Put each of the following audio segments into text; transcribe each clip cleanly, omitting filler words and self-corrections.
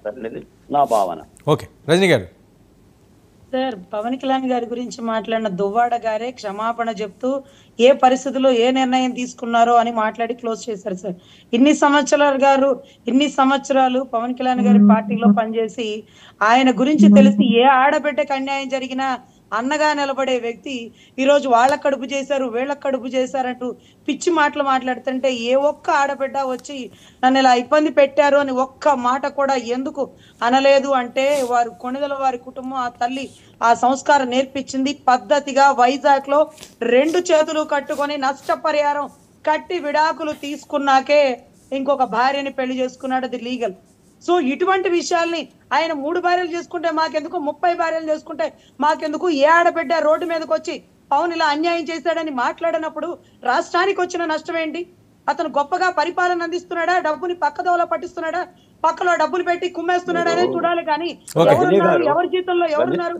చేస్తారనేది నా భావన. ఓకే రజనీ గారు. సార్, పవన్ కళ్యాణ్ గారి గురించి మాట్లాడిన దువ్వాడ గారే క్షమాపణ చెప్తూ ఏ పరిస్థితుల్లో ఏ నిర్ణయం తీసుకున్నారో అని మాట్లాడి క్లోజ్ చేశారు సార్. ఇన్ని సంవత్సరాలు పవన్ కళ్యాణ్ గారి పార్టీలో పనిచేసి ఆయన గురించి తెలిసి ఏ ఆడబిడ్డకు అన్యాయం జరిగినా అన్నగా నిలబడే వ్యక్తి ఈరోజు వాళ్ళ కడుపు చేశారు వీళ్ళ కడుపు చేశారంటూ పిచ్చి మాటలు మాట్లాడుతుంటే ఏ ఒక్క ఆడబిడ్డ వచ్చి నన్ను ఇలా ఇబ్బంది పెట్టారు అని ఒక్క మాట కూడా ఎందుకు అనలేదు అంటే వారు కొణిదల వారి కుటుంబం ఆ తల్లి ఆ సంస్కారం నేర్పించింది. పద్ధతిగా వైజాగ్ లో 2 చేతులు కట్టుకొని నష్టపరిహారం కట్టి విడాకులు తీసుకున్నాకే ఇంకొక భార్యని పెళ్లి చేసుకున్నాడు. అది లీగల్. సో ఇటువంటి విషయాల్ని ఆయన 3 భార్యలు చేసుకుంటే మాకెందుకు, 30 భార్యలు చేసుకుంటే మాకెందుకు, ఏ ఆడబిడ్డ రోడ్డు మీదకి వచ్చి పవన్ ఇలా అన్యాయం చేశాడని మాట్లాడినప్పుడు రాష్ట్రానికి వచ్చిన నష్టం ఏంటి? అతను గొప్పగా పరిపాలన అందిస్తున్నాడా, డబ్బుని పక్కదోవలో పట్టిస్తున్నాడా, పక్కలో డబ్బులు పెట్టి కుమ్మేస్తున్నాడా అనేది చూడాలి. కానీ ఎవరి జీతంలో ఎవరున్నారు?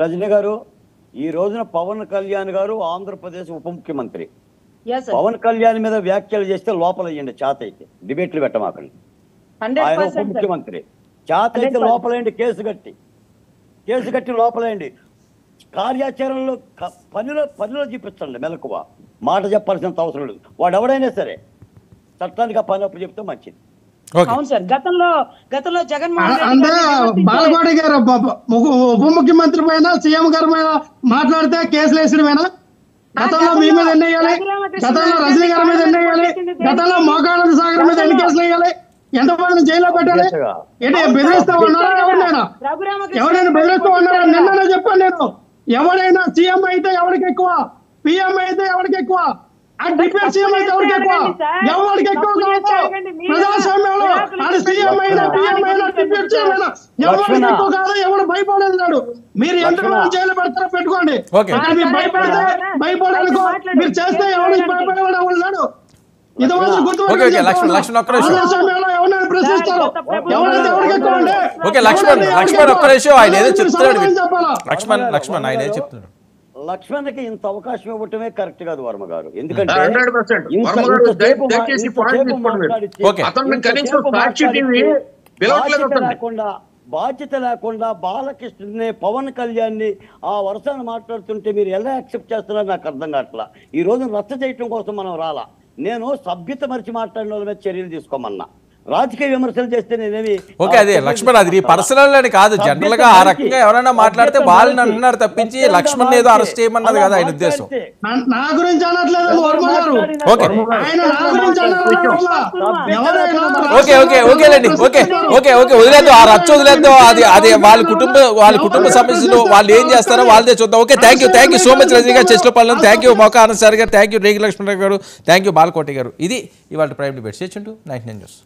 రజనీ గారు, ఈ రోజున పవన్ కళ్యాణ్ గారు ఆంధ్రప్రదేశ్ ఉప ముఖ్యమంత్రి. పవన్ కళ్యాణ్ మీద వ్యాఖ్యలు చేస్తే లోపల వేయండి, చేత అయితే డిబేట్లు పెట్టమాకండి. ఆయన ఉప ముఖ్యమంత్రి, చేత అయితే లోపలేండి, కేసు కట్టి లోపలేండి. కార్యాచరణలో పనిలో చూపించండి మెలకువ. మాట చెప్పాల్సినంత అవసరం లేదు. వాడు ఎవడైనా సరే చట్టానికి ఆ పని అప్పుడు చెప్తే మంచిది. అవును సార్, గతంలో జగన్మోహన్ బాలకోటి గారు ఉప ముఖ్యమంత్రి పైన సీఎం గారి మీద మాట్లాడితే కేసులు వేసినవేనా? గతంలో మీ మీద ఎన్ని వేయాలి? గతంలో రజనీ గారి మీద ఎన్ని వేయాలి? గతంలో మోకాళ్ళ సాగర్ మీద ఎన్ని కేసులు వేయాలి? ఎంతమంది జైల్లో పెట్టాలి? ఏంటి బెదిరిస్తా ఉన్నారా? ఎవరైనా బెదిరిస్తూ ఉన్నారా? నిన్ననే చెప్పాను నేను, ఎవరైనా సీఎం అయితే ఎవరికి ఎక్కువ, పిఎం అయితే ఎవరికి ఎక్కువ, డిప్యూటీ సీఎం అయితే ఎవరికి ఎక్కువ, ఎవరికి ఎక్కువ కాదు ప్రజాస్వామ్యంలో. అది సీఎం అయినా పిఎం అయినా డిప్యూటీ సీఎం అయినా ఎవరికి ఎక్కువ కాదు. ఎవరు భయపడేది. మీరు ఎంతమంది జైలు పెడతారో పెట్టుకోండి. మీరు భయపడితే భయపడాలనుకో, మీరు చేస్తే ఎవరికి భయపడేవాడు ఎవరు లేడు. ఇది మాత్రం గుర్తుపెట్టుకోండి. లక్ష్మణ్కి ఇంత అవకాశం ఇవ్వటమే కరెక్ట్ కాదు వర్మ గారు. ఎందుకంటే బాధ్యత లేకుండా బాలకృష్ణని పవన్ కళ్యాణ్ని ఆ వరుసను మాట్లాడుతుంటే మీరు ఎలా యాక్సెప్ట్ చేస్తున్నారో నాకు అర్థం కావట్లా. ఈ రోజు రచ్చ చేయటం కోసం మనం రాలా. నేను సభ్యత మరిచి మాట్లాడిన వాళ్ళ మీద చర్యలు తీసుకోమన్నా. రాజకీయ విమర్శలు చేస్తే నేనేమి ఓకే అదే లక్ష్మణ్ అది పర్సనల్ అని కాదు, జనరల్ గా ఆ రకంగా ఎవరైనా మాట్లాడితే వాళ్ళని అన్నారు తప్పించి లక్ష్మణ్ ఏదో అరెస్ట్ చేయమన్నది కదా ఆయన ఉద్దేశం. నా గురించి అనట్లేదు వర్మ గారు. ఓకే ఆయన నా గురించి ఓకే ఓకే ఓకేలేండి. ఓకే ఓకే ఓకే వదిలేద్దాం, ఆ రచ్చ వదిలేద్దాం. అది వాళ్ళ కుటుంబ సమస్యలు వాళ్ళు ఏం చేస్తారో వాళ్ళదే చూద్దాం. Okay thank you so much Rajani garu, చెస్లో పల్లెం. Thank you Moka Anand sir garu, thank you Regi Laxman గారు, థ్యాంక్ యూ బాలకోటి గారు. ఇది ఇవాళ ప్రైమ్ డిబేట్. చేయండి 99 న్యూస్.